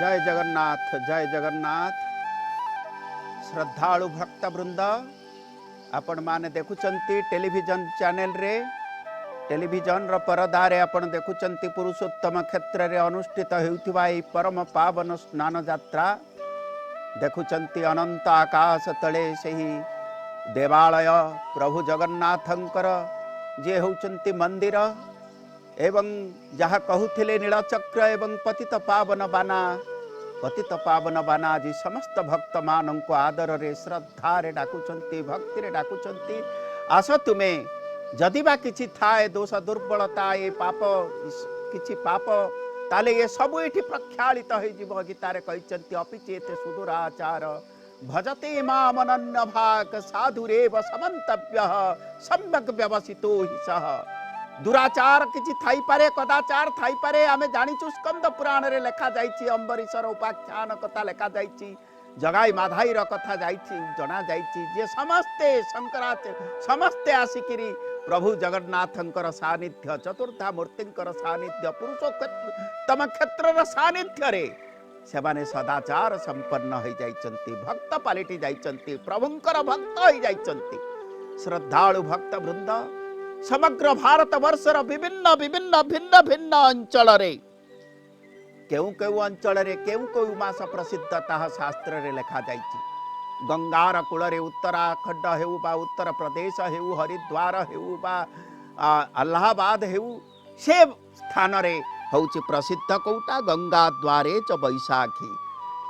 जय जगन्नाथ जय जगन्नाथ। श्रद्धालु भक्त वृंद आपण माने देखुचंती टेलीविजन चैनल रे टेलीविजन रो परदारे आपण देखुचंती पुरुषोत्तम क्षेत्र रे अनुष्ठित हेउथिबा ए परम पावन स्नान यात्रा देखुचंती। अनंत आकाश तले सही देवालय प्रभु जगन्नाथंकर जे होउचंती मंदिर एवं जहाँ कहूथिले नीलचक्र एवं पतित पावन बाना आज समस्त भक्त मान को आदर रे श्रद्धा रे डाकुचंती भक्ति रे डाकुचंती। आस तुमे जदि बा किछि थाए दोष दुर्बलता ये पाप किछि पाप ताले ये सब एठी प्रक्षालित हो जिवो। गीतारे कहिचंती अपिचेत सुदुराचार भजते मामनन्य भाग साधुरेव समन्तव्यः सम्यक व्यवसितो हि सः। दुराचार किछि थाई पारे कदाचार थाई पारे आमे जानिचु। स्कंद पुराण रे लेखा जाइछि अंबरीशर उपाख्यान कथा लेखा जाइछि जगाई माधाई र कथा जाइछि जना जाइछि जे समस्ते शंकराचार्य समस्ते आसिकिरी प्रभु जगन्नाथंकर सानिध्य चतुर्था मूर्तिंकर सानिध्य पुरुषोत्तम क्षेत्र र सानिध्य रे सेमाने सदाचार संपन्न हो जाइछंती भक्त पालिटी जाइछंती प्रभुंकर भक्त हो जाइछंती। श्रद्धालु भक्त वृंद समग्र भारत वर्षर विभिन्न विभिन्न भिन्न भिन्न अंचल रे केउ केउ अंचल रे केउ केउ मास प्रसिद्ध ताहा शास्त्र रे लेखा जाइछि। गंगार कूल रे उत्तराखंड हेउ बा उत्तर प्रदेश हेउ हरिद्वार हेउ बा अलाहाबाद हेउ से स्थान रे होउछि प्रसिद्ध कोउटा गंगा द्वारे च बैशाखी।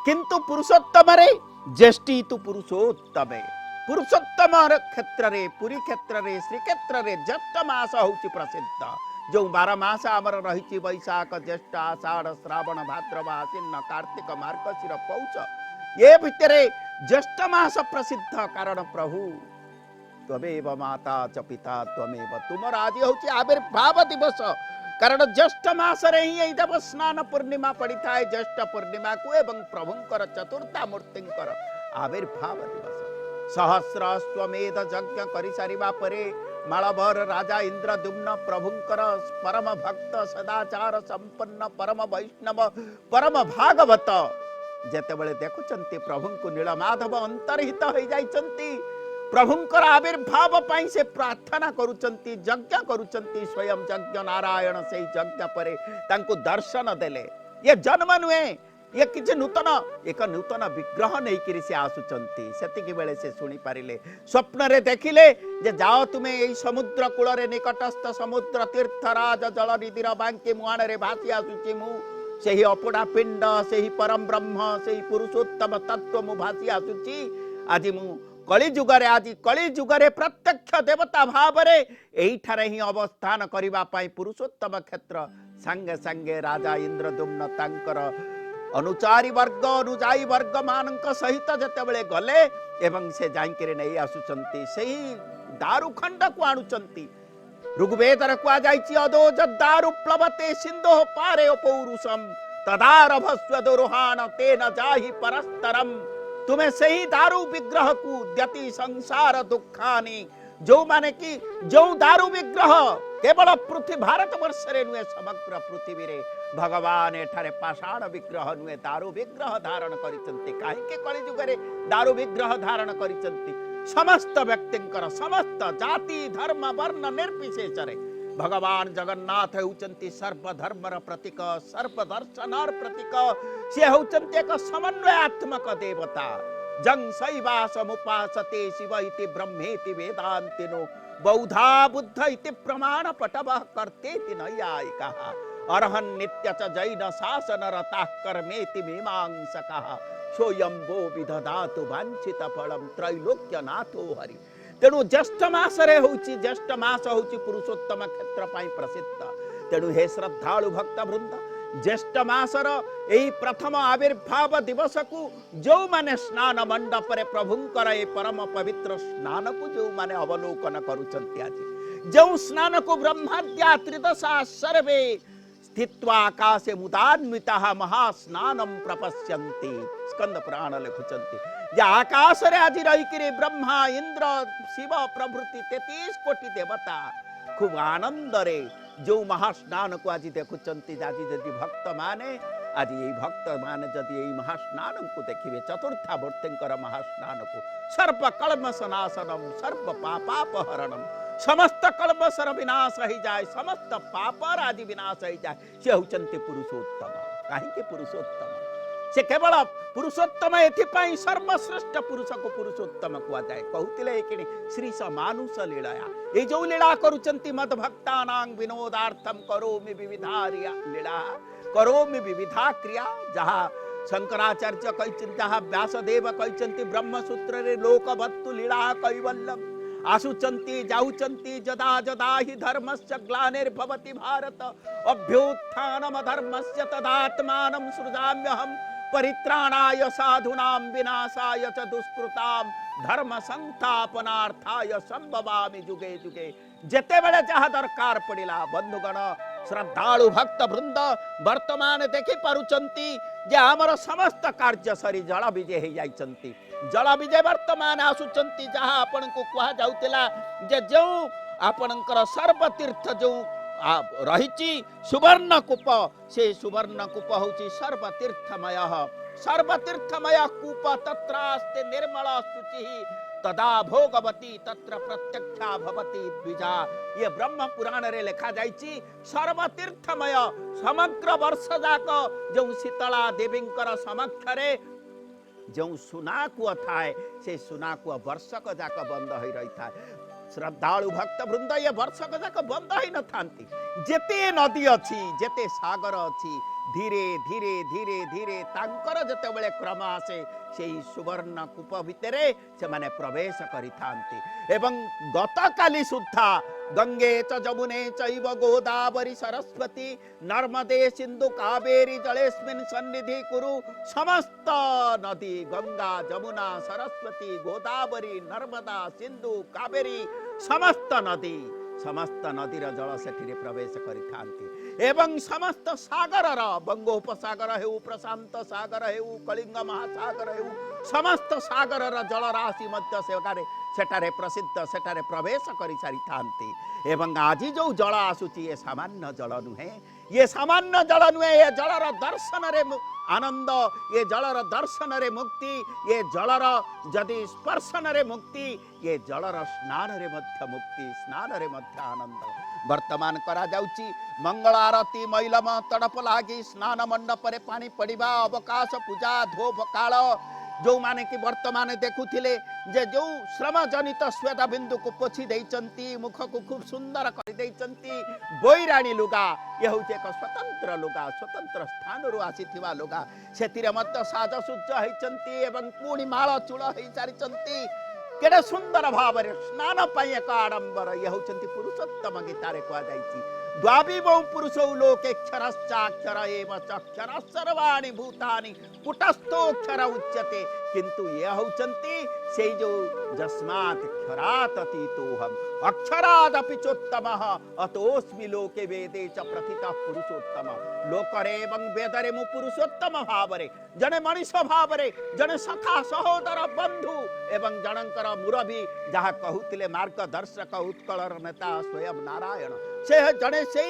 किंतु पुरुषोत्तम रे ज्येष्ठी तु पुरुषोत्तमे पुरुषोत्तम क्षेत्र रे पुरी क्षेत्र रे श्री क्षेत्र रे ज्येष्ठ मास होउछि प्रसिद्ध। जो 12 मास आमर रहिछि बैशाख ज्येष्ठ आषाढ़ श्रावण भाद्रव आश्विन कार्तिक मार्गशीर पौष ये भितरे ज्येष्ठ मास प्रसिद्ध। कारण प्रभु त्वमेव माता च पिता त्वमेव तुमर आज होउछि आविर्भाव दिवस। कारण ज्येष्ठ मास रे ही देव स्नान पूर्णिमा पड़ी थाए ज्येष्ठ पूर्णिमा को एवं प्रभुंकर चतुर्था मूर्तिंकर आविर्भाव दिवस। सहस्रश्वमेध यज्ञ करि सारिबा परे मालभर राजा इंद्रद्युम्न प्रभुंकर परम भक्त सदाचार संपन्न परम वैष्णव परम भागवत जेतेबेले देखुचंती प्रभुंकु नीलमाधव अंतर्हित हो जाइचंती प्रभुंकर आविर्भाव पाई से प्रार्थना करुचंती यज्ञ करुचंती स्वयं यज्ञ नारायण से यज्ञ परे तांको दर्शन देले। ये जन्म नुहे ये किछि नूतन एक नूतन विग्रह नहीं करी से आसुचंती सेतिकी बेले से सुनी पारिले स्वप्न रे देखिले जे जाओ तुमे एई समुद्र कूल रे निकटस्थ समुद्र तीर्थराज जल निधिर बांके मुआण रे भासी आसुची मु सेही अपोड़ा पिंड सेही परम ब्रह्म सेही पुरुषोत्तम तत्व मु भासी आसुची। आज मु कली जुगरे प्रत्यक्ष देवता भाव रे एही ठारे ही अवस्थान करिबा पाई पुरुषोत्तम क्षेत्र संगे संगे राजा इंद्रद्युम्न तांकर अनुचारी वर्ग अनुजाई वर्ग मानक सहित जेतेबेले गले एवं से जाइके नहीं आसुचंती सही दारुखंड को आणुचंती। ऋग्वेद रे कुआ जाइछि अदोज दारु प्लवते सिंधो पारे पौरुषम तदारभस्व दुरुहान तेन जाहि परस्तरम। तुम्हें सही दारु विग्रह को द्यति संसार दुखानी जो माने कि जो दारु विग्रह केवल पृथ्वी भारत वर्ष रे नुहे समग्र पृथ्वी रे भगवान एठारे पाषाण विग्रह नुहे दारु विग्रह धारण करिसंती। काहे कली जुगरे दारु विग्रह धारण करिसंती समस्त व्यक्तिंकर समस्त जाति धर्म वर्ण निर्विशेष रे भगवान जगन्नाथ होउचंती सर्वधर्मर प्रतीक सर्वदर्शनर प्रतीक से होउचंती एक समन्वयात्मक देवता। जंग शैवासमुपासते शिव इति ब्रह्मेति वेदांतिनो बौद्धा बुद्ध इति प्रमाण पटवः कर्तेति नैयायिकः अर्हन् नित्य च जैन शासन रताः कर्मेति मीमांसकः सोऽयं वो विदधातु वाञ्छित फलं त्रैलोक्यनाथो हरि। तेणु ज्येष्ठ मास रे होउछि ज्येष्ठ मास होउछि पुरुषोत्तम क्षेत्र पाई प्रसिद्ध। तेणु हे श्रद्धालु भक्त वृंद ज्येष्ठ मासर एही प्रथम आविर्भाव दिवस को जो माने स्नान मंडप रे प्रभुंकर ए परम पवित्र स्नान को जो माने अवलोकन करुचंती आज जो स्नान को ब्रह्माद्या त्रिदशा सर्वे स्थित्वा आकाशे मुदान्विताः महास्नानं प्रपश्यन्ति। स्कंद पुराण लिखुचंती जे आकाश रे आज रही कि ब्रह्मा इंद्र शिव प्रभृति 33 कोटी देवता खूब आनंद रे जो महास्नान को आज देखुचंती। आज यदि भक्त माने आज ये भक्त मान जदि यही महास्नान को देखिए चतुर्थावर्तींकर महास्नान को सर्व कल्मशनाशनम सर्व पापापहरणम समस्त कल्मशर विनाश हो जाए समस्त पापर आदि विनाश हो जाए से होचंती पुरुषोत्तम कहीं पुरुषोत्तम से केवल पुरुषोत्तम एथिपाई सर्वश्रेष्ठ पुरुष को पुरुषोत्तम कह जाए कहते कि श्री स मानुष लीलाया ये जो लीला करुचंती मद भक्तानां विनोदार्थम करोमि विविधा लीला करोमि विविधा क्रिया जहाँ शंकराचार्य कहते जहाँ व्यासदेव कहते ब्रह्मसूत्र रे लोकवत्तु लीला कैवल्यम आसुचंती जाउचंती जदा जदा हि धर्मस्य ग्लानिर्भवति भारत अभ्युत्थानम धर्मस्य तदात्मानं सृजाम्यहम् परित्राणाय साधूनां विनाशाय च दुष्कृतां धर्म संस्थापनार्थाय संभवामि जुगे जुगे जेते बेले जहा दरकार पड़िला बंधुगण श्रद्धालु भक्त वृंद वर्तमान देखि पारुचंती जे हमर समस्त कार्य सरी जल विजय हो जाइचंती जल विजय वर्तमान आसुचंती जहा आपन को कहा जाउतिला जे जो आपनकर सर्वतीर्थ जो रही सुवर्ण कूप से सुवर्ण कूप हूँ सर्वतीर्थमय कूप तत्रास्ते निर्मल शुचि तदा भोगवती तत्र प्रत्यक्षा भवती द्विजा ये ब्रह्म पुराण रे लिखा जाइछि सर्वतीर्थमय समग्र वर्ष जाक जो शीतला देवींकर समक्षरे जो सुना कूआ थाए से सुना कूआ वर्षक जाक बंद हो रही था श्रद्धालु भक्त वृंद ये वर्षक जाक बंद ही न थांती जेते नदी अच्छी जेते सागर अच्छी धीरे धीरे धीरे धीरे तांकर जते बेले क्रम आसे सेही सुवर्ण कूप भितरे से माने प्रवेश करि थांती एवं गतकाली सुद्धा गंगे च जमुने चैव गोदावरी सरस्वती नर्मदे सिंधु कावेरी जलेस्मिन् सन्निधि कुरु समस्त नदी गंगा जमुना सरस्वती गोदावरी नर्मदा सिंधु कावेरी समस्त नदीर जल सेठी प्रवेश करिथांती एवं समस्त सागर बंगोपसागर हेउ प्रशांत सागर हेउ कलिंग महासागर हेउ समस्त सागर जलराशि मध्य सेठारे प्रसिद्ध सेठारे प्रवेश करि सारिथांती एवं आज जो जल आसुची ये सामान्य जल नुहे ये सामान्य जल नुहे ये जलर दर्शन रे आनंद ये जलर दर्शन रे मुक्ति ये जलर जदि स्पर्शन रे मुक्ति ये जलर स्नान रे मध्य मुक्ति स्नान रे मध्य आनंद वर्तमान करा जाउची मंगल आरती मैलम तड़प लागी स्नान मंडप रे पानी पड़िबा अवकाश पूजा धोप काल जो माने कि वर्तमान देखुथिले जे जो श्रम जनित श्वेत बिंदु को पोछि देइचंती मुख को खूब सुंदर कर देइचंती बोईराणी लुगा ये होचे एक स्वतंत्र लुगा स्वतंत्र स्थान रु आसीथिबा लुगा सेतिरे मत साजसुज्ज हैचंती एवं पूर्णी माळ चूड़ है सारिचंती केडे सुंदर भाव स्नान पाई एक आडंबर ये होचंती पुरुषोत्तम गीतारे कहा जाइछि द्वाविमौ पुरुषौ लोके क्षरश्चाक्षर एव चक्षर सर्वाणि भूतानि कुटस्थोक्षर उच्यते किंतु ये होचंती से जो जस्मात् क्षरात् अतीतोहम अक्षरादपि चोत्तमः अतोस्मि लोके वेदे च प्रथितः पुरुषोत्तम लोकरे एवं वेदरे मु पुरुषोत्तम भावरे जने मनीष भावरे जने सखा सहोदर बंधु एवं जनकर मुरबी जहाँ कहूतिले मार्गदर्शक उत्कलर नेता स्वयं नारायण से जने से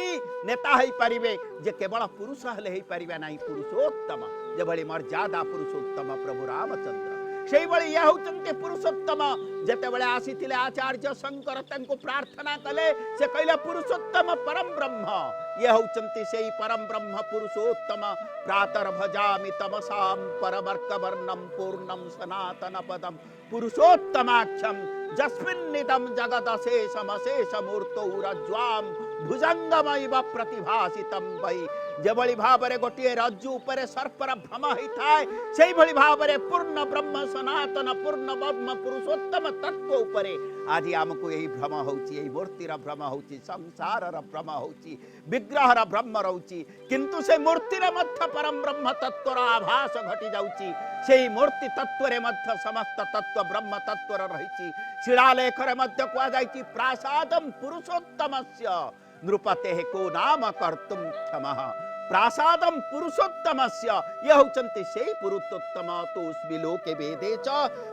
नेता हो पारिबे जे केवल पुरुष हेले हो पारिबे नाही पुरुषोत्तम जेभली मर्यादा पुरुषोत्तम प्रभु रामचंद्र से भली यह होचंते पुरुषोत्तम जेतेबेले आसीथिले आचार्य शंकर तंको प्रार्थना कले से कहले पुरुषोत्तम परम ब्रह्म यह होचंते सेही परम ब्रह्म पुरुषोत्तम प्रातर भजामि तमसां परवर्क वर्णम पूर्णम सनातन पदम पुरुषोत्तमाक्षम जस्मिन्निदं जगदशेषमशेष मूर्तौ रज्ज्वां भुजंगमैव प्रतिभासितं वै जेभली भावरे गोटे रज्जु उपरे सर्पर भ्रम होइथाय सेही भली भावरे पूर्ण ब्रह्म सनातन पूर्ण ब्रह्म पुरुषोत्तम तत्व उपरे आज आमको यही भ्रम होउची यही मूर्तिर भ्रम होउची संसारर भ्रम होउची विग्रहर भ्रम रहउची किंतु से मूर्तिर मध्य परम ब्रह्म तत्वर आभास घटी जाउची सेही मूर्ति तत्वरे मध्य समस्त तत्व ब्रह्म तत्वर रहिची शिलालेखरे मध्य कहा जाइची प्रासादम पुरुषोत्तमस्य नृपते को नाम कर्तुम क्षमः प्रासादम पुरुषोत्तमस्य यह होचंती सेही पुरुषोत्तम तोस्मि लोके वेदे च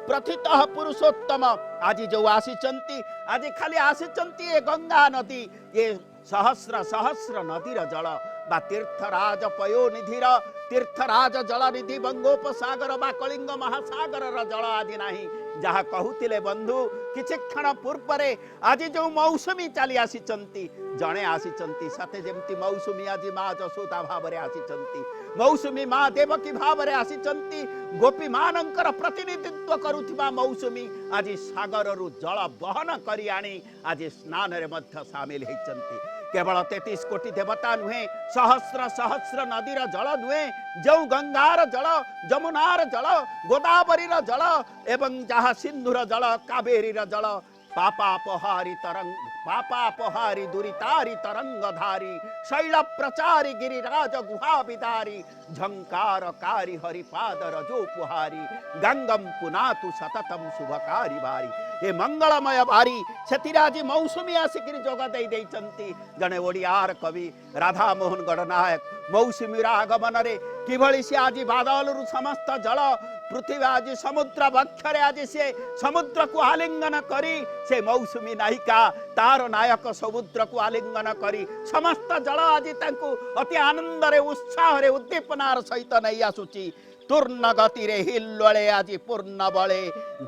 प्रथितः पुरुषोत्तम आज जो आसीचंती आज खाली आसीचंती ये गंगा नदी ये सहस्र सहस्र नदीर जल बा तीर्थराज पयोनिधिर तीर्थराज जलनिधि बंगोपसागर बा कलिंग महासागर जल आदि नाही जहाँ कहूतिले बंधु किछि क्षण पूर्व आज जो मौसुमी चली आसीचंती जणे आसीचंती सते जेमती मौसुमी आज माँ जशोदा भाव में आसीचंती मौसुमी माँ देवकी भाव में आसीचंती गोपी मानकर प्रतिनिधित्व करुथिबा मौसुमी आज सागर रु जल बहन करी आनी आज स्नान रे मध्य शामिल होइचंती केवल 33 कोटी देवता नुहे सहस्र सहस्र नदीर जल नुहे जो गंगार जल जमुनार जल गोदावरीर जल एवं जहाँ सिंधुर जल कावेरीर जल पापापहारी तरंग पापापहारी दुरितारी तरंगधारी शैल प्रचारी गिरिराज गुहा विदारी झंकारकारी हरिपाद रजो पुहारी गंगम पुनातु सततम शुभकारी बारी ये मंगलमय बारी से मौसुमी आसिक जोग दे जड़े ओडियार कवि राधा मोहन गणनायक मौसुमी आगमन रे किभली से आज बादल समस्त जल पृथ्वी आज समुद्र बक्षरे आज से समुद्र को आलिंगन करी से मौसुमी नायिका तार नायक समुद्र को आलिंगन करी समस्त जल आज अति आनंद रे उत्साह रे उद्दीपनार सहित नहीं आसुची तूर्ण गति रे हिल्लोळे आज पूर्ण बळे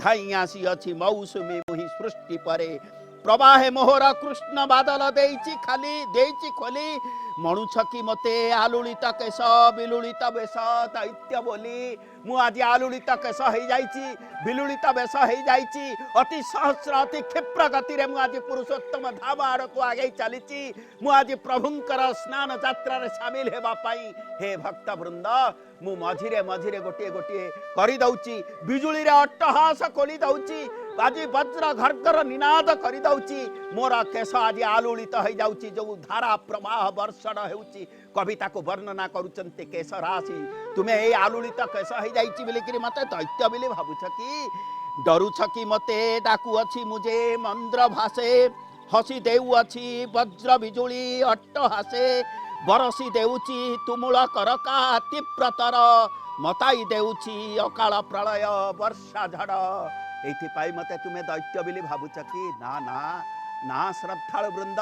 धाई आसी अछि मौसुमी मुहि सृष्टि परे प्रवाहे मोहर कृष्ण बादल देइची खाली देइची खोली मणुछ कि मते आलुलित केश बिलुलित बेश दैत्य बोली मु आज आलुलित केश हो जाइची बिलुलित बेश हो जाइची अति सहस्र अति क्षिप्र गति रे मु आज पुरुषोत्तम धाम आड़ को आगे चलीची मु आज प्रभुंकर स्नान यात्रा रे शामिल हेबा पाई हे भक्त वृंद मु मझिरे मझिरे गोटे गोटे करि दउची बिजुली रे अट्टहास खोली दउची आज वज्र घर्घर निनाद करि दउची मोर केश आज आलुलित हो जाउची जो धारा प्रवाह वर्षण हेउची कविता को वर्णना करूचंते केश राशि तुम्हें ए आलुलित केश हो जाइची बोली कि मते दैत्य बोली भाबुछ कि डरुछ कि मते डाकू अछि मुझे मंद्र भाषे हसी देउ अछि वज्र बिजुली अट्टहासे बरसी देउची तुमुल करका तीव्रतर मताई देउची अकाल प्रलय वर्षा झड़ एथिपाई मते तुम्हें दैत्य बोली भाबुछ कि ना ना ना श्रद्धालु वृंद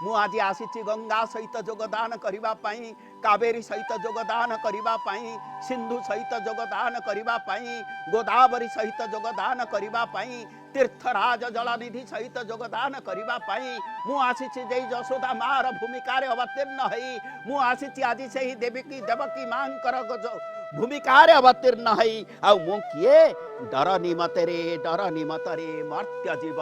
मु आज आसीची गंगा सहित योगदान करिबा पाई कावेरी सहित योगदान करिबा पाई सिंधु सहित योगदान करिबा पाई गोदावरी सहित योगदान करिबा पाई तीर्थराज जलनिधि सहित योगदान करिबा पाई मु आसीची जय जशोदा मार भूमिका रे अवतीर्ण हई मु आसीची आज से ही देवकी देवकी मांकर भूमिका रे अवतीर्ण हई आ मु किए डर निमते रे मर्त्य जीव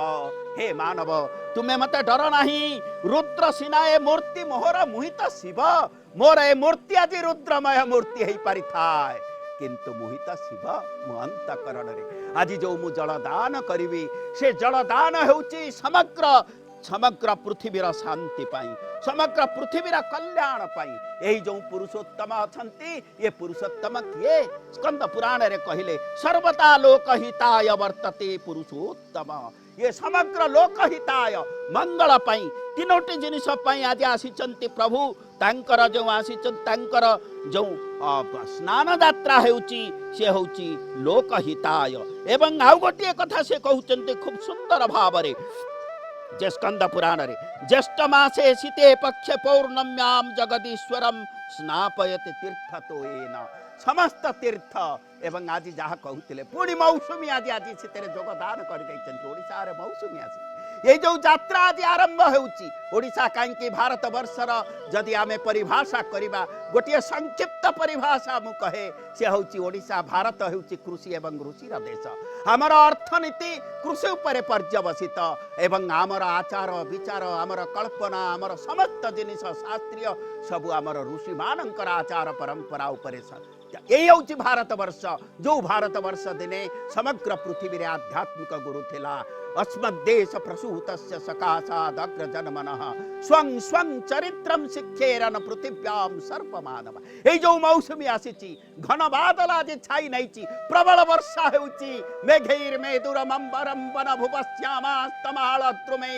हे मानव तुम्हें मते डर नाही रुद्र सिनाए मूर्ति मोहर मुहित शिव मोर ए मूर्ति आज रुद्रमय मूर्ति हेई पारि थाए किंतु मुहित शिव मो अंतकरण रे आज जो मु जलदान करिवि से जलदान हेउची समग्र पृथ्वीर शांति पाई समग्र पृथ्वीर कल्याण पाई यही जो पुरुषोत्तम अछंती ये पुरुषोत्तम किए स्कंद पुराण रे कहिले सर्वदा लोकहिताय वर्तते पुरुषोत्तम ये समग्र लोकहिताय मंगल पाई तीनोटी जिनिस पाई आज आसीचंती प्रभु तांकर जो आसीचंती तांकर जो स्नान यात्रा हेउची से होउची लोकहिताय एवं आउ गोटे कथा से कहउचंती खूब सुंदर भाव रे जे स्कंद पुराण रे ज्येष्ठ मासे शीते पक्षे पौर्णम्याम जगदीश्वरम स्नापयते तीर्थ तो एना समस्त तीर्थ एवं आज जहाँ कहते पुणी मौसुमी आज आज से योगदान कर ओडिशा रे मौसुमी आसी ये जो यात्रा आज आरंभ होउची ओडिशा कहीं भारत वर्षर जदि आमे परिभाषा करिबा गोटे संक्षिप्त परिभाषा मु कहे से होउची ओडिशा भारत होउची कृषि एवं ऋषिर देश आमर अर्थनीति कृषि उपरे पर्यवसित एवं आमर आचार विचार आमर कल्पना आमर समस्त जिनिस शास्त्रीय सबु आमर ऋषि मानकर आचार परंपरा उपरे यही हूँ भारत वर्ष जो भारत वर्ष दिने समग्र पृथ्वी रे आध्यात्मिक गुरु थिला अस्मद्देश प्रसूतस्य सकाशाद अग्रजन्मनः स्वं स्वं चरित्रम शिक्षेरन पृथिव्याम सर्वमानव ए जो मौसुमी आसीची घन बादल आज छाई नैची प्रबल वर्षा हेउची मेघैर्मेदुरमंबरम वनभुवस्यामास्तमालद्रुमे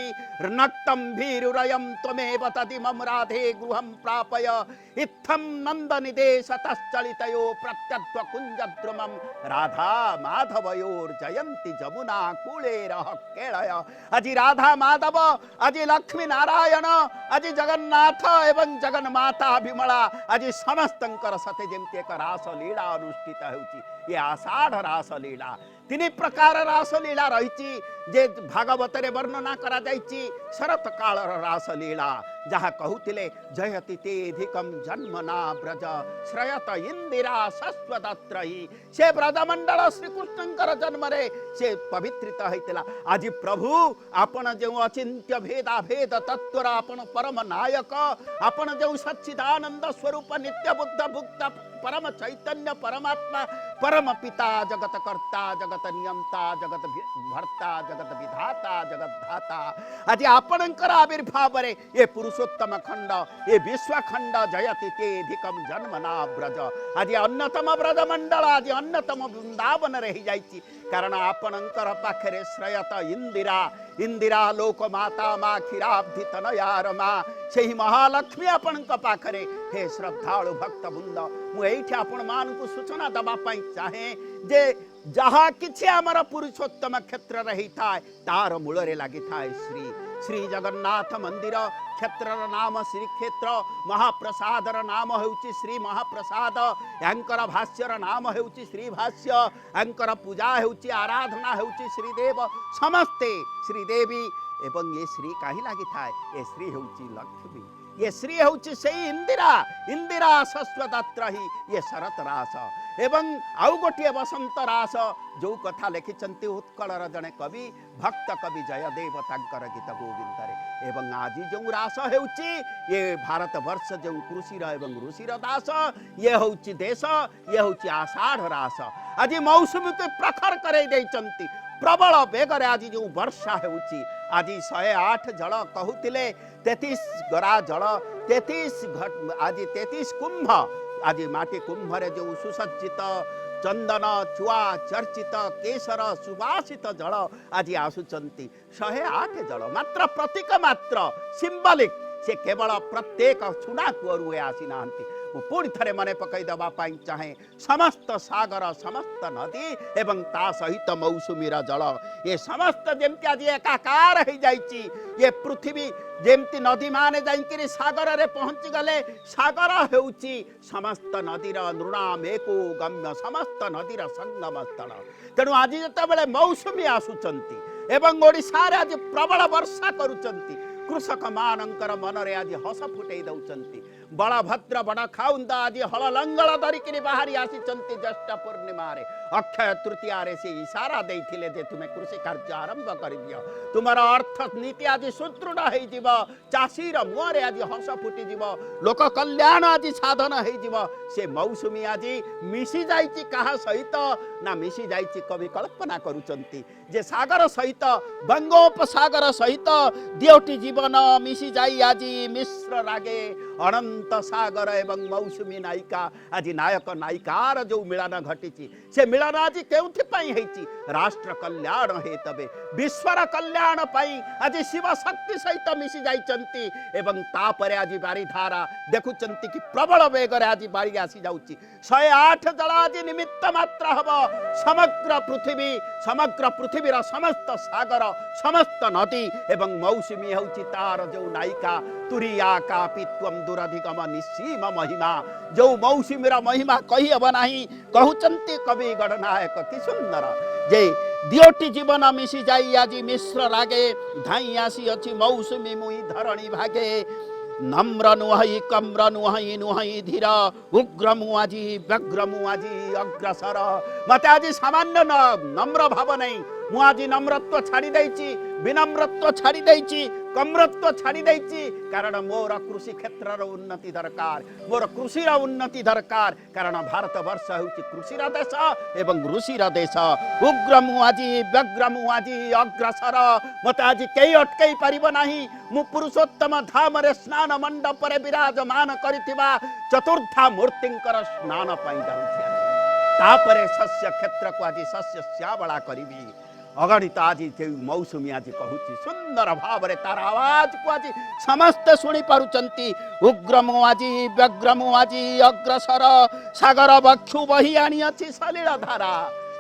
नक्तं भीरुरयं त्वमेव तदिमं राधे गृहं प्रापय इत्थं नन्दनिदेशतश्चलितयो प्रत्यध्व कुञ्जद्रुमं राधा माधवयोर्जयन्ति जमुना कूलेरः केलय आज राधा माधव आज लक्ष्मी नारायण आज जगन्नाथ एवं जगन्माता विमला आज समस्तंकर सते जेमती एक रास लीला अनुष्ठित होउची ये आषाढ़ रास लीला तीन प्रकार रास लीला रही जे भागवत रे वर्णना करा जाइछि शरत काल रास लीला जहाँ कहूतिले जयति तेधिकम जन्मना ब्रज श्रयत इंदिरा शश्वतत्रयी से ब्रजमंडल श्रीकृष्णंकर जन्म रे से पवित्रित होइतिला आज प्रभु आपण जो अचिंत्य भेदा भेद तत्वर आपण परम नायक आपण जो सच्चिदानंद स्वरूप नित्य बुद्ध भुक्त परम चैतन्य परमात्मा परम पिता जगत कर्ता जगत नियंता जगत भर्ता जगत विधाता जगत धाता आज आपणकर आविर्भाव रे ये पुरुषोत्तम खंड ये विश्व खंड जयति तेधिकम जन्मना ब्रज आज अन्यतम ब्रज मंडल आज अन्यतम वृंदावन रही जाइछि कारण आपणकर पाखरे श्रयत इंदिरा इंदिरा लोक माता माँ क्षीराब्धि तनयार माँ से महालक्ष्मी आपणक पाखरे हे श्रद्धालु भक्त वृंद मुझे आपण मान को सूचना दवाई चाहे जे जहाँ किसी आमर पुरुषोत्तम क्षेत्र रही था तार मूल लगी था श्री श्री जगन्नाथ मंदिर क्षेत्र नाम श्री क्षेत्र महाप्रसादर नाम होउची श्री महाप्रसाद यांकर भाष्यर नाम होउची श्री भाष्य यांकर पूजा होउची आराधना होउची श्रीदेव समस्ते श्रीदेवी एवं ये श्री कहीं लगी था ये श्री होउची लक्ष्मी ये श्री होउची से इंदिरा इंदिरा शश्वतत्र ही ये शरत रास एवं आउ गोटे बसंत रास जो कथा लिखिंट उत्कलर जड़े कवि भक्त कवि जयदेव तांकर गीत गोविंद रे एवं आज जो रास होउची ये भारत वर्ष जो कृषिर एवं ऋषिर दास ये होउची देश ये होउची आषाढ़ रास आज मौसुमी को प्रखर करे देइचंती प्रबल बेगर आज जो वर्षा होउची आज 108 जल कहूतिले 33 गरा जल 33 आज 33 कुंभ आज माटी कुंभ रे जो सुसज्जित चंदन चुआ चर्चित केसर सुवासित जल आज आसुचंती 108 जल मात्र प्रतीक मात्र सिंबलिक से केवल प्रत्येक छुना कुअरु आसी नांती पुणी थे मन पकई देवाई चाहे समस्त सागर समस्त नदी एवं ता सहित मौसुमीर जल ये समस्त जमती आज एकाकार हो जाइए ये पृथ्वी जेमती नदी माने जाइकरी सागर रे पहुंची गले सागर हेउची समस्त नदीर नृणाम एको गम्य समस्त नदीर संगम स्थल तेणु आज जिते मौसुमी आसुचंती एवं ओडिशा रे आज प्रबल वर्षा करुचंती कृषक मानकर मन रे आज हस फुटई दउचंती बलभद्र बड़ खाउंदा आज हल लंगल धरिकी बाहरी आसीचंती ज्येष्ठ पूर्णिमा रे अक्षय तृतीया रे से इशारा देइथिले जे तुमे कृषि कार्य आरंभ करि दियो तुमर अर्थ नीति आज सुदृढ़ होई जीव चाषीर मुह रे आज हस फुटी जीव लोक कल्याण आज साधन होई जीव से मौसुमी आज मिसी जाइछि कहा सहित ना मिसी जाइछि कवि कल्पना करूचंती जे सागर सहित बंगोपसागर सहित दियोटी जीवन मिसी जाई आज मिश्र रागे अनंत सागर एवं मौसुमी नायिका आज नायक नायिकार जो मिलन घटी से मिलन आज केउथि पई हेछि राष्ट्र कल्याण हेतबे विश्वर कल्याण पई आज शिव शक्ति सहित मिसी जाइचंती एवं तापरे आज बारिधारा देखुचंती कि प्रबल वेगर आज बारी आसी जाउची 108 जल आज निमित्त मात्र हबो समग्र पृथ्वीर समस्त सागर समस्त नदी एवं मौसुमी होउची तार जो नायिका तुरिया कापित्वम दुरधिगम निसीम महिमा जो मौसुमीर महिमा कही हब नाही कहउचंती कवि गणनायक कि सुंदर जे दियोटी जीवन मिसी जाई आज मिश्र रागे धाई आसी अछि मौसुमी मुई धरणी भागे नम्र नुहई कम्र नुहई नुहई धीर उग्र मुआजी व्यग्र मुआजी अग्रसर मते आज सामान्य नम्र भाव नहीं मु आज नम्रत्व छाड़ी देइछि विनम्रत्व छाड़ी देइछि कम्रत्व छाड़ी देइछि कारण मोर कृषि क्षेत्र उन्नति दरकार मोर कृषिर उन्नति दरकार कारण भारत वर्ष होउछि कृषिर देश एवं ऋषिर देश उग्र मुआजी व्यग्र मुआजी अग्रसर मते आज केही अटकई परिबो नाही मु पुरुषोत्तम धाम रे स्नान मंडप रे विराजमान करिथिबा चतुर्था मूर्तिंकर स्नान पाई जाउछि तापरे शस्य क्षेत्र को आज शस्य श्यामला करिबी अगणित आज मौसुमी आज कहूची सुंदर भाव रे तार आवाज को आज समस्त सुनी पारुचंती उग्र मुआजी व्यग्र मुआजी अग्रसर सागर बक्षु बही आनी अछि सलील धारा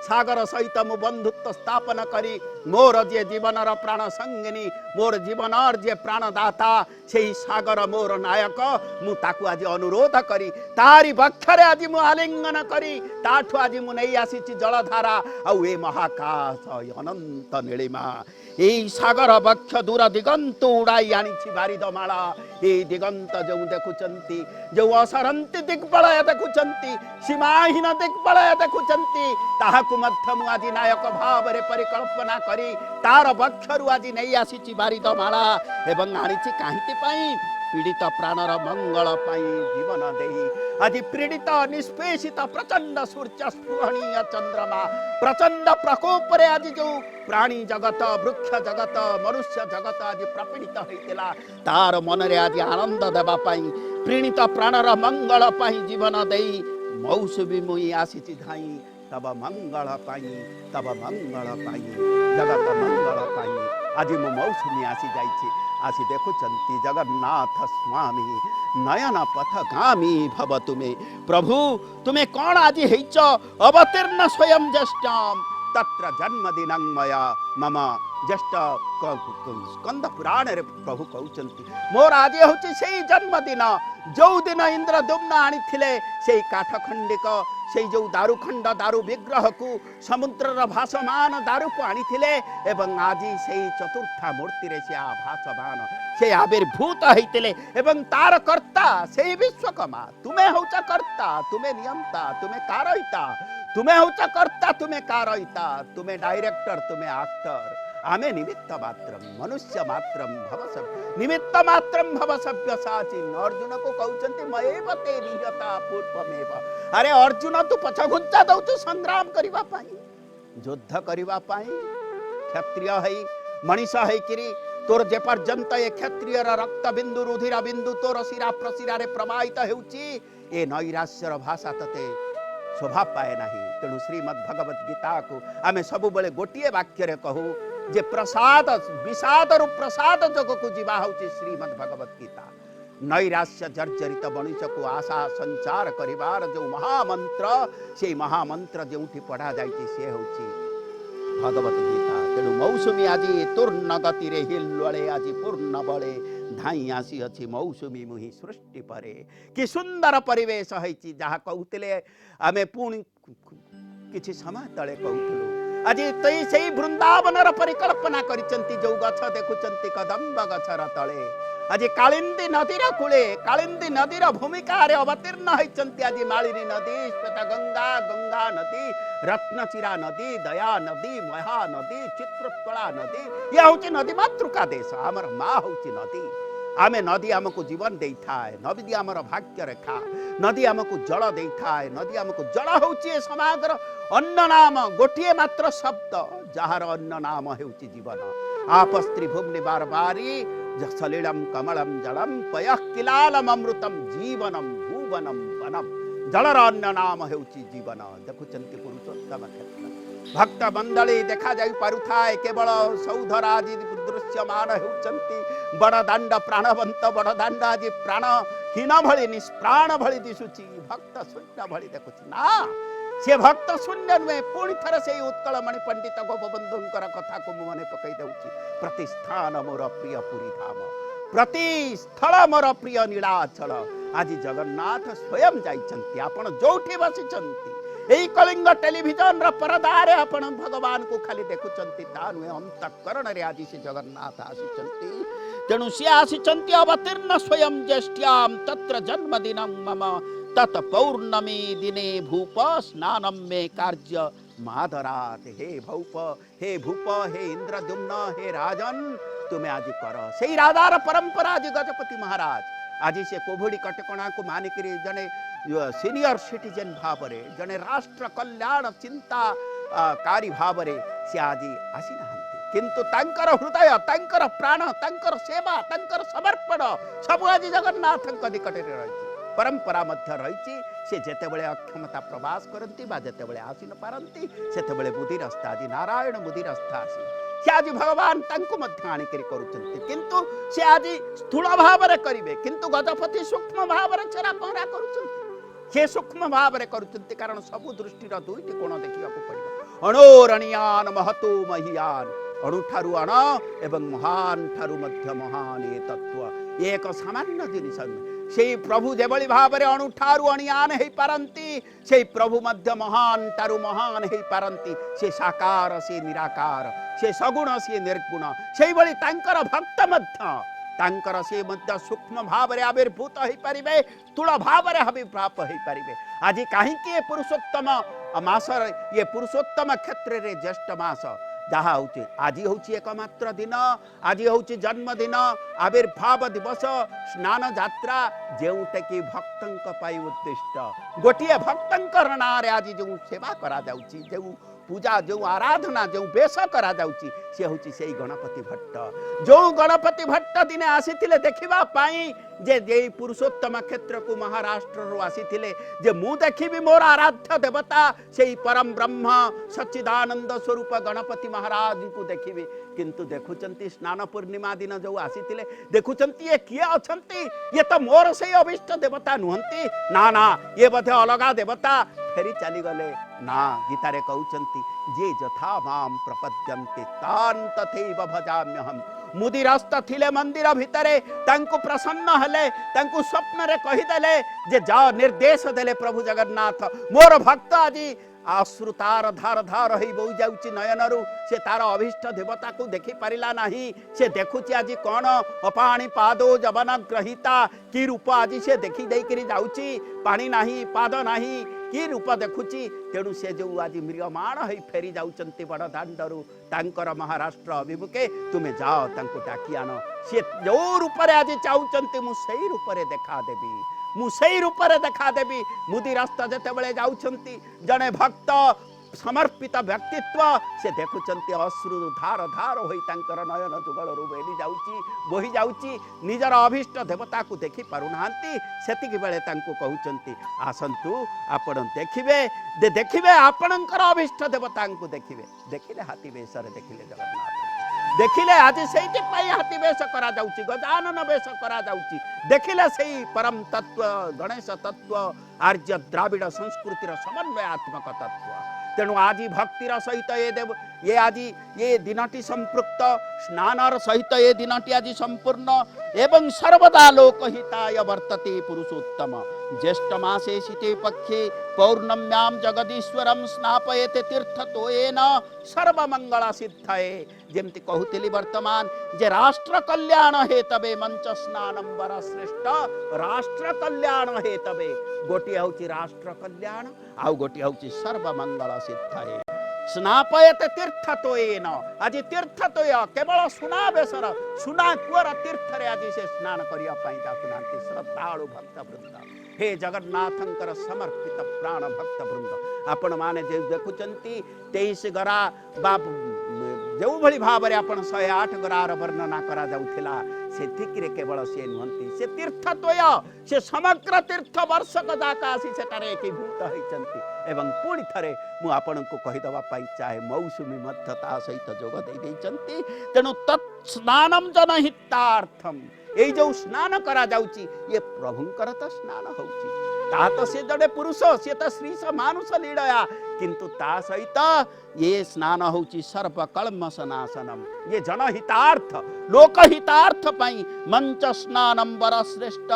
सागर सहित मु बंधुत्व स्थापन करी मोर जे जीवनर प्राण संगिनी मोर जीवनर जे प्राणदाता से सागर मोर नायक मु ताकू आज अनुरोध करी तारी बक्षरे आज मु आलिंगन करी ताठू आज मु नहीं आसी जलधारा आउ ए महाकाश अनंत नीलिमा यही सागर बक्ष दूर दिगंत उड़ाई आनी बारिदमाला ये दिगंत जो देखुंती जो असरंती दिग्बलय देखुंती सीमाहीन दिग्बलय देखुंती ताहाकु मध्य मु आज नायक भाव रे परिकल्पना करी तार बक्षरु आज नहीं आसी बारिदमाला एवं आनीची काहिति पई पीड़ित प्राणर मंगल पाई जीवन देही आज पीड़ित निष्पेषित प्रचंड सूर्य स्पृहणीय चंद्रमा प्रचंड प्रकोप रे आज जो प्राणी जगत वृक्ष जगत मनुष्य जगत आज प्रपीड़ित होइतिला तार मन रे आज आनंद देबा पाई पीड़ित प्राणर मंगल पाई जीवन देई मौसुमी मुई आसीची धाई तब मंगल पाई जगत मंगल पाई आज मु मौसुमी आसी जाइछि आसी देखुचंती जगन्नाथ स्वामी नयन पथगामी भव तुमे प्रभु तुमे कौन आज हेच अवतीर्ण स्वयं ज्येष्ठम तत्र जन्मदिनं मया मम ज्येष्ठ स्कंद पुराण रे प्रभु कहउचंती मोर आज होची सेही जन्मदिन जो दिन इंद्रदुम्न आनी थिले सेही काठखंडिक से जो दारुखंड दारु विग्रह को समुद्र भासमान दारु को आनी थिले एवं आज से चतुर्था मूर्ति रे से भासमान से आविर्भूत होइतिले एवं तार कर्ता से विश्वकर्मा तुम्हें होच कर्ता तुम्हें नियंता तुम्हें कारयिता तुम्हें होच कर्ता तुम्हें कारयिता तुम्हें डायरेक्टर तुम्हें एक्टर आमे निमित्त मात्रम मनुष्य मात्रम भव सब निमित्त मात्रम भव सव्यसाची अर्जुन को कहउचंती मयेव ते निहता पूर्वमेव अरे अर्जुन तू पछघुंचा दउतु संग्राम करिवा पाई युद्ध करिवा पाई क्षत्रिय है मनीष है किरी तोर जे पर्यंत ए क्षत्रियर रक्त बिंदु रुधिर बिंदु तोर शिरा प्रशिरा रे प्रवाहित हेउची ए नैराश्यर भाषा तते शोभा पाए नहीं तेणु श्रीमद् भगवत गीता को आमे सबु बेले गोटिए वाक्य रे कहू जे प्रसाद विषाद रु प्रसाद जग को जीवा होची श्रीमद् भगवत गीता नैराश्य जर्जरित मनुष्य को आशा संचार करिवार जो महामंत्र से महामंत्र जोठी पढ़ा जाइछि से होची भगवत गीता तेणु मौसुमी आज तूर्ण गति रे हिलवळे आज पूर्ण बळे धाई आसी अछि मौसुमी मुहि सृष्टि परे कि सुंदर परिवेश होइछि जहा कहउतिले आमे पुणी किछि समय तळे कहउथलु आज तई सेही वृंदावनर परिकल्पना करिसंती जो गछ देखुचंती कदम्ब गछर तळे आज कालिंदी नदीर कूले कालिंदी नदीर भूमिका रे अवतीर्ण होइचंती आज मालिनी नदी श्वेत गंगा गंगा नदी रत्नचिरा नदी दया नदी महा नदी चित्रकला नदी या होची नदी मातृका देश हमर माँ होची नदी आमे नदी आमको जीवन दे थाए नदी आमर भाग्य रेखा नदी आमको जल दे थाए नदी आमको जल होची समाजर अन्न नाम गोटिए मात्र शब्द जहार अन्न नाम हेउची जीवन आपस त्रिभुवनि बारबारी सलिलम कमलम जलम पयः किलालम अमृतम जीवनम भुवनम वनम जलर अन्न नाम हेउची जीवन देखुचंती पुरुषोत्तम क्षेत्र भक्त मंडली देखा जाई पारुथाए केवल सौधराजी दृश्यमान हेउचंती बड़दांड प्राणवंत बड़दांड आज प्राण हीन भली निष्प्राण भली दिशुची भक्त शून्य भली देखुची ना से भक्त शून्य नुहे पुणी थर से उत्कलमणि पंडित गोपबंधुंकर कथा को मने पकई देउची प्रति स्थान मोर प्रिय पुरी धाम प्रति स्थल मोर प्रिय नीलाचल आज जगन्नाथ स्वयं जाइछंती आपण जोठी बसिछंती एई कलिंग टेलीविजन र परदारे आपण भगवान को खाली देखुचंती ता नुहे अंतःकरण रे आज से जगन्नाथ आसिछंती तेणु से आसिछंती अवतीर्ण स्वयं ज्येष्ठ्याम तत्र जन्मदिनं मम तत पौर्णमी दिने भूप स्नानम में कार्य मादरात हे भूप हे इंद्रद्युम्न हे राजन तुम्हें आज कर से राजार परंपरा आज गजपति महाराज आज से कोभिड कटकणा को मानिक जने सीनियर सिटीजन भाव जने राष्ट्र कल्याण चिंता कारी भाव से आज आसी ना किंतु तांकर हृदय तांकर प्राण तांकर सेवा तांकर समर्पण सब आज जगन्नाथ निकट में रही परंपरा मध्य रही से जेतेबेले अक्षमता प्रवास करती जेतेबेले आसी न पारती सेतेबेले बुद्धिरस्था आज नारायण बुद्धिरस्था आसी से आज भगवान तांको मध्य आनिकरी करूचंती किंतु से आज स्थूल भाव रे करिवे किंतु गजपति सूक्ष्म भाव रे छेरा पहरा करूचंती से सूक्ष्म भाव रे करूचंती कारण सब दृष्टि रो दुईटी कोण देखिया को पड़िबो अणोरणियान महतो महियान अणुठारू अण एवं महान ठारू मध्य महान ये तत्व ये एक सामान्य जिनिस से प्रभु जेभली भाव में अणुठारू अणियान हो पारती से प्रभु मध्य महान ठारू महान हो पारती से साकार से निराकार से सगुण से निर्गुण से भली तांकर भक्त मध्य तांकर से मध्य सूक्ष्म भाव में आविर्भूत हो पारे तुल भाव में आविर्भाव हो पारे आज कहीं पुरुषोत्तम मास ये पुरुषोत्तम क्षेत्र रे ज्येष्ठ मास जहाँ हूँ आज हूँ एकमात्र दिन आज हूँ जन्मदिन आविर्भाव दिवस स्नान यात्रा जोटा कि भक्तों उद्दिष्ट गोटे भक्तंकर ना आज जो सेवा करा जाउची जो पूजा जो आराधना जो बेश करा जाउची से हूँ से गणपति भट्ट जो गणपति भट्ट दिने आसीथिले देखिबा पाई जे पुरुषोत्तम क्षेत्र को महाराष्ट्र रो आसीथिले जे मु देखिबी मोर आराध्य देवता से परम ब्रह्म सच्चिदानंद स्वरूप गणपति महाराज को देखिबी किंतु देखुचंती स्नान पूर्णिमा दिन जो आसीथिले देखुचंती ये किए अछंती ये तो मोर से अभिष्ट देवता नुहंती ना ना ये बधे अलगा देवता फेरी चली गले ना गीतारे कहउचंती जे जथा माम प्रपद्यन्ते तान तथैव भजाम्यहम् मुदिरस्त थिले मंदिर भितरे तांको प्रसन्न हेले तांको स्वप्न रे कहिदेले जे जा निर्देश देले प्रभु जगन्नाथ मोर भक्त आजी आश्रुतार धार धार हो बोई जाउची नयनरु से तार अभिष्ट देवता को देखि पारिला नाही से देखुची आज कौन अपाणी पादो जवन ग्रहिता की रूप आज से देखि देई करी जाउची पानी नाही पाद नाही की रूप देखुची तेणु से जो आज म्रियमाण हो फेरी जाउचंती बड़ दांडरू तांकर महाराष्ट्र अभिमुखे तुम्हें जाओ तांको डाकी आन से जो रूप रे आज चाहूचंती मु सही रूप रे देखा देबी मु सही रूप रे देखा देबी मुदी रास्ता जते बेले जाउचंती जने भक्त समर्पित व्यक्तित्व से देखुचंती अश्रु धार धार होई तांकर नयन जुगल रू बेली जाउची बोही जाउची निजर अभिष्ट देवता को देखि पारु नांती सेतिक बेले तांको कहउचंती आसंतु आपण देखिबे आपणकर अभिष्ट देवता को देखिबे देखिले हाथी बेसरे देखिले जगन्नाथ देखिले आज से हाथी बेश करा जाउची गजानन बेश करा जाउची देखिले से परम तत्व गणेश तत्व आर्य द्राविड़ संस्कृतिर समन्वयात्मक तत्व तेणु आज भक्तिर सहित ये देव ये आज ये दिनटी संपृक्त स्नानर सहित ये दिनटी आज संपूर्ण एवं सर्वदा लोकहिताय वर्तते पुरुषोत्तम ज्येष्ठ मासे शीते पक्षे पौर्णम्यां जगदीश्वरं स्नापयते तीर्थतोयेन सर्वमंगल सिद्धये जेमती कहूली वर्तमान जे राष्ट्र कल्याण हेतवे मंच स्नानम वर श्रेष्ठ राष्ट्र कल्याण हेतवे गोटे हूँ राष्ट्र कल्याण आउ गोटे हूँ सर्वमंगल सिद्धये स्नापयते तीर्थतोयेन आज तीर्थतोय केवल सुना बेसर सुना कुआर तीर्थ रे आज से स्नान करिया पाई जासुनांती श्रद्धालु भक्त वृंद हे जगन्नाथंकर समर्पित प्राण भक्त वृंद आपण माने जे देखुचंती 23 गरा बा जो भली भाव में आपण 108 गरार वर्णना करा जाउथिला सेथिकिरे केवल से नुहंती से तीर्थतोय से समग्र तीर्थ वर्षक जाका आसी सेटारे एकीभूत होइचंती एवं पुणी थरे मु आपण को कहि दवा पाई चाहे मौसुमी मध्यता सहित जोग दे देइचंती तेनु तत् स्नानम जनहितार्थम ए जो स्नान करा जाउची ये प्रभुंकर त स्नान होउची ता तो से जड़े पुरुष से तो श्री मानुष लीलया किंतु ता सहित ये स्नान होउची सर्व कलमश नाशनम ये जनहितार्थ लोकहितार्थ पई मंच स्नानम वर श्रेष्ठ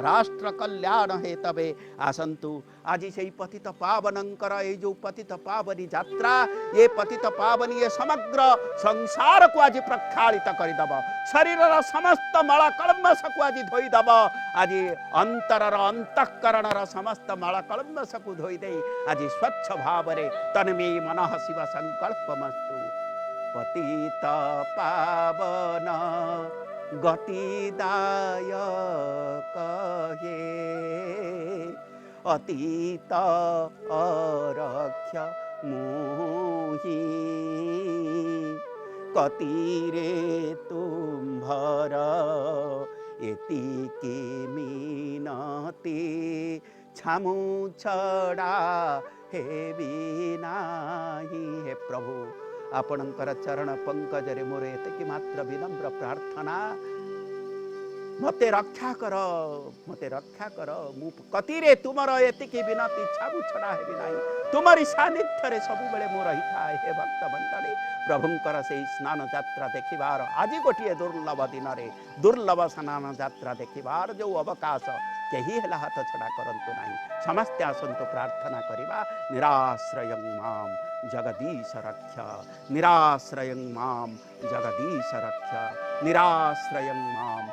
राष्ट्र कल्याण हेतवे आसंतु आज से पतित पावनंकर ये जो पतित पावनी यात्रा ये पतित पावनी ये समग्र संसार को आज प्रक्षालित करदब शरीर समस्त मल कलमश को आज धोईदब आज अंतर अंतःकरण समस्त मल कलमश को धोईदे आज स्वच्छ भाव तन्मे मन शिव संकल्पमस्तु पतित पावन गतिदायक हे अतीत अरक्ष मोहि कतिरे तुम्भर एतिके मिनती छामु छड़ा हे बिनाही हे प्रभु आपणकर चरण पंकज रे मोर एतिकी मात्र विनम्र प्रार्थना मते रक्षा कर, मते रक्षा कर। मु कतिरे तुमर एतिकी विनती छाबु छड़ा हेबि नाही। तुमरी सानिध्य सब बेले मु रही थाए। हे भक्त मंडली, प्रभुंकर से स्नान यात्रा देखिबार आज गोटे दुर्लभ दिन रे दुर्लभ स्नान यात्रा देखिबार जो अवकाश केही हेला हाथ छड़ा करंतु नाही। समस्ते आसंतु प्रार्थना करिबा। निराश्रयं माम जगदीश रक्ष, निराश्रयं माम जगदीश रक्ष, निराश्रयं माम